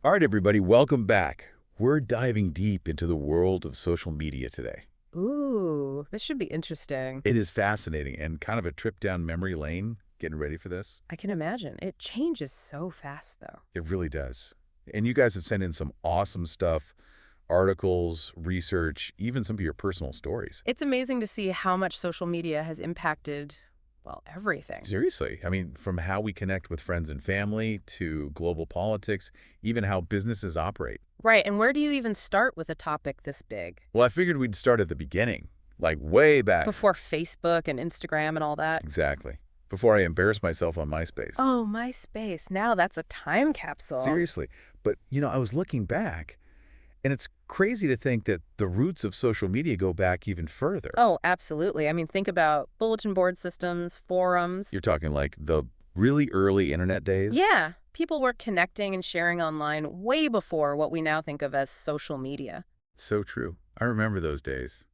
All right, everybody, welcome back. We're diving deep into the world of social media today. Ooh, this should be interesting. It is fascinating and kind of a trip down memory lane. Getting ready for this? I can imagine. It changes so fast, though. It really does. And you guys have sent in some awesome stuff, articles, research, even some of your personal stories. It's amazing to see how much social media has impacted, well, everything. Seriously. I mean, from how we connect with friends and family to global politics, even how businesses operate. Right, and where do you even start with a topic this big? Well, I figured we'd start at the beginning, like way back. Before Facebook and Instagram and all that? Exactly. Before I embarrassed myself on MySpace. Oh, MySpace. Now that's a time capsule. Seriously. But, I was looking back, and it's crazy to think that the roots of social media go back even further. Oh, absolutely. I mean, think about bulletin board systems, forums. You're talking like the really early internet days? Yeah, people were connecting and sharing online way before what we now think of as social media. So true. I remember those days.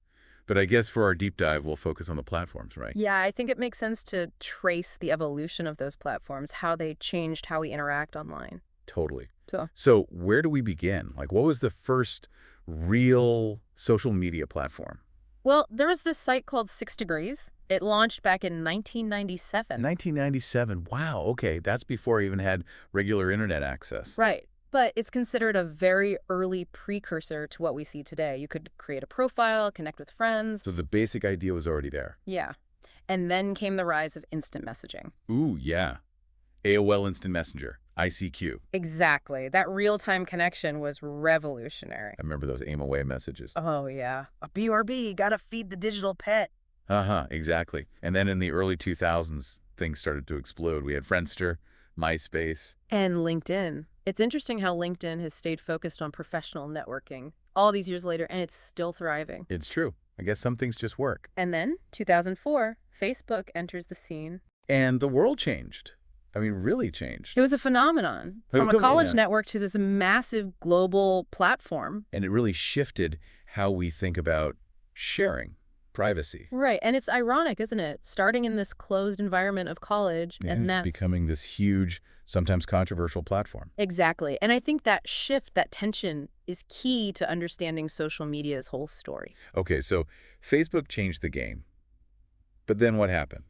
But I guess for our deep dive, we'll focus on the platforms, right? Yeah, I think it makes sense to trace the evolution of those platforms, how they changed how we interact online. Totally. So, So where do we begin? Like, what was the first real social media platform? well, there was this site called 6 Degrees. It launched back in 1997. 1997. Wow. Okay. That's before I even had regular internet access. Right. But it's considered a very early precursor to what we see today. You could create a profile, connect with friends. So the basic idea was already there. Yeah. And then came the rise of instant messaging. Ooh, yeah. AOL Instant Messenger, ICQ. Exactly. That real-time connection was revolutionary. I remember those aim away messages. Oh, yeah. A BRB, gotta feed the digital pet. Uh-huh, exactly. And then in the early 2000s, things started to explode. We had Friendster, MySpace. And LinkedIn. It's interesting how LinkedIn has stayed focused on professional networking all these years later, and it's still thriving. It's true. I guess some things just work. And then, 2004, Facebook enters the scene. And the world changed. I mean, really changed. It was a phenomenon. Oh, From a come on, college yeah. network to this massive global platform. And it really shifted how we think about sharing, privacy, Right, and it's ironic, isn't it? Starting in this closed environment of college, and and that's becoming this huge, sometimes controversial platform. exactly. And I think that shift, that tension, is key to understanding social media's whole story. Okay, so Facebook changed the game. But then what happened?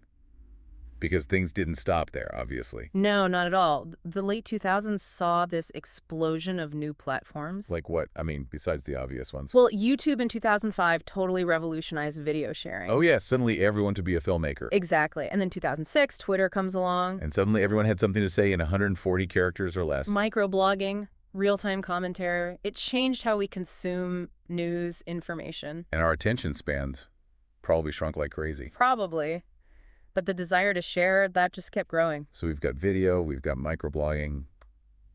Because things didn't stop there, obviously. No, not at all. The late 2000s saw this explosion of new platforms. Like what? I mean, besides the obvious ones. Well, YouTube in 2005 totally revolutionized video sharing. Oh, yeah, suddenly everyone to be a filmmaker. Exactly. And then 2006, Twitter comes along. And suddenly everyone had something to say in 140 characters or less. Microblogging, real-time commentary. It changed how we consume news, information. And our attention spans probably shrunk like crazy. Probably. But the desire to share, that just kept growing. So we've got video, we've got microblogging.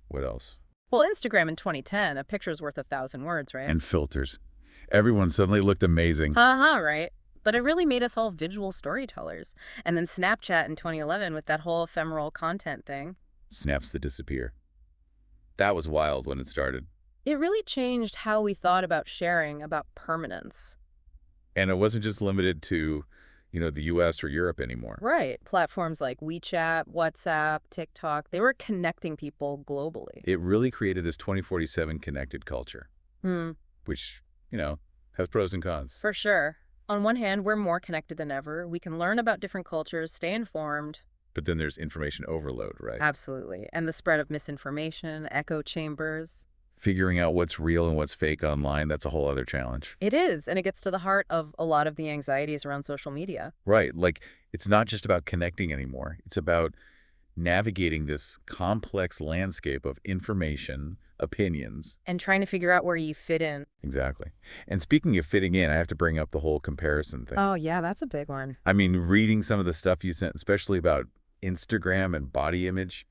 What else? Well, Instagram in 2010, a picture's worth 1,000 words, right? And filters. Everyone suddenly looked amazing. Right. But it really made us all visual storytellers. And then Snapchat in 2011 with that whole ephemeral content thing. Snaps that disappear. That was wild when it started. It really changed how we thought about sharing, about permanence. And it wasn't just limited to, the US or Europe anymore. Right. Platforms like WeChat, WhatsApp, TikTok, they were connecting people globally. It really created this 2047 connected culture, Hmm, which, has pros and cons. for sure. On one hand, we're more connected than ever. We can learn about different cultures, stay informed. But then there's information overload, right? Absolutely. And the spread of misinformation, echo chambers. Figuring out what's real and what's fake online, that's a whole other challenge. It is, and it gets to the heart of a lot of the anxieties around social media. Right. Like, it's not just about connecting anymore. It's about navigating this complex landscape of information, opinions. And trying to figure out where you fit in. Exactly. And speaking of fitting in, I have to bring up the whole comparison thing. Oh, yeah, that's a big one. I mean, reading some of the stuff you sent, especially about Instagram and body image,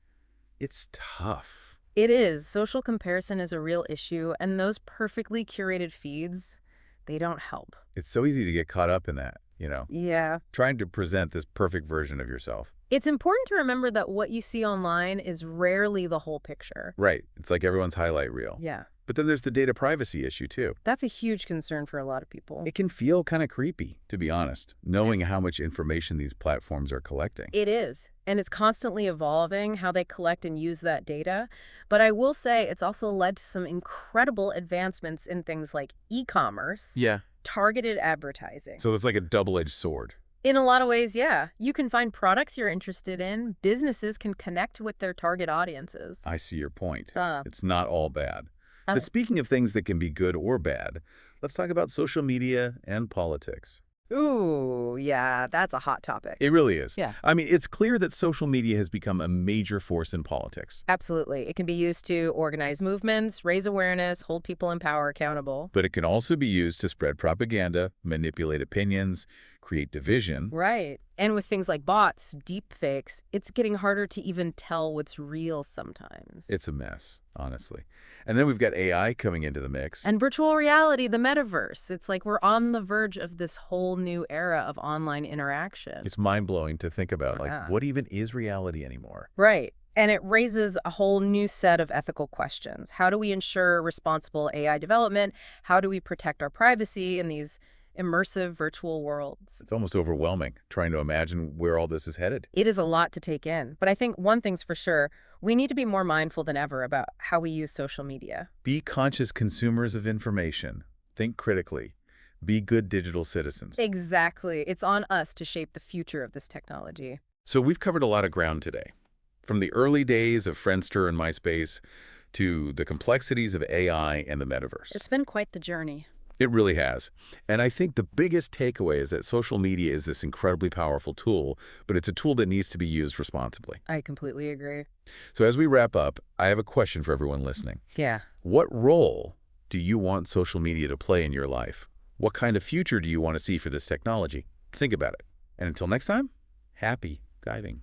it's tough. It is. Social comparison is a real issue, and those perfectly curated feeds, they don't help. It's so easy to get caught up in that, Yeah. trying to present this perfect version of yourself. It's important to remember that what you see online is rarely the whole picture. Right. It's like everyone's highlight reel. Yeah. But then there's the data privacy issue, too. That's a huge concern for a lot of people. It can feel kind of creepy, to be honest, knowing how much information these platforms are collecting. It is. And it's constantly evolving how they collect and use that data. But I will say it's also led to some incredible advancements in things like e-commerce, Yeah. targeted advertising. So it's like a double-edged sword. In a lot of ways, yeah. You can find products you're interested in. Businesses can connect with their target audiences. I see your point. Uh, It's not all bad. uh, But speaking of things that can be good or bad, let's talk about social media and politics. Ooh, yeah, that's a hot topic. It really is. Yeah. I mean, it's clear that social media has become a major force in politics. Absolutely. It can be used to organize movements, raise awareness, hold people in power accountable. But it can also be used to spread propaganda, manipulate opinions, create division. Right. And with things like bots, deepfakes, it's getting harder to even tell what's real sometimes. It's a mess, honestly. And then we've got AI coming into the mix. And virtual reality, the metaverse. It's like we're on the verge of this whole new era of online interaction. It's mind-blowing to think about, Yeah. what even is reality anymore? Right. And it raises a whole new set of ethical questions. How do we ensure responsible AI development? How do we protect our privacy in these immersive virtual worlds? It's almost overwhelming trying to imagine where all this is headed. It is a lot to take in. But I think one thing's for sure, we need to be more mindful than ever about how we use social media. Be conscious consumers of information. Think critically. Be good digital citizens. Exactly. It's on us to shape the future of this technology. So we've covered a lot of ground today. From the early days of Friendster and MySpace to the complexities of AI and the metaverse. It's been quite the journey. It really has. And I think the biggest takeaway is that social media is this incredibly powerful tool, but it's a tool that needs to be used responsibly. I completely agree. So as we wrap up, I have a question for everyone listening. Yeah. What role do you want social media to play in your life? What kind of future do you want to see for this technology? Think about it. And until next time, happy guiding.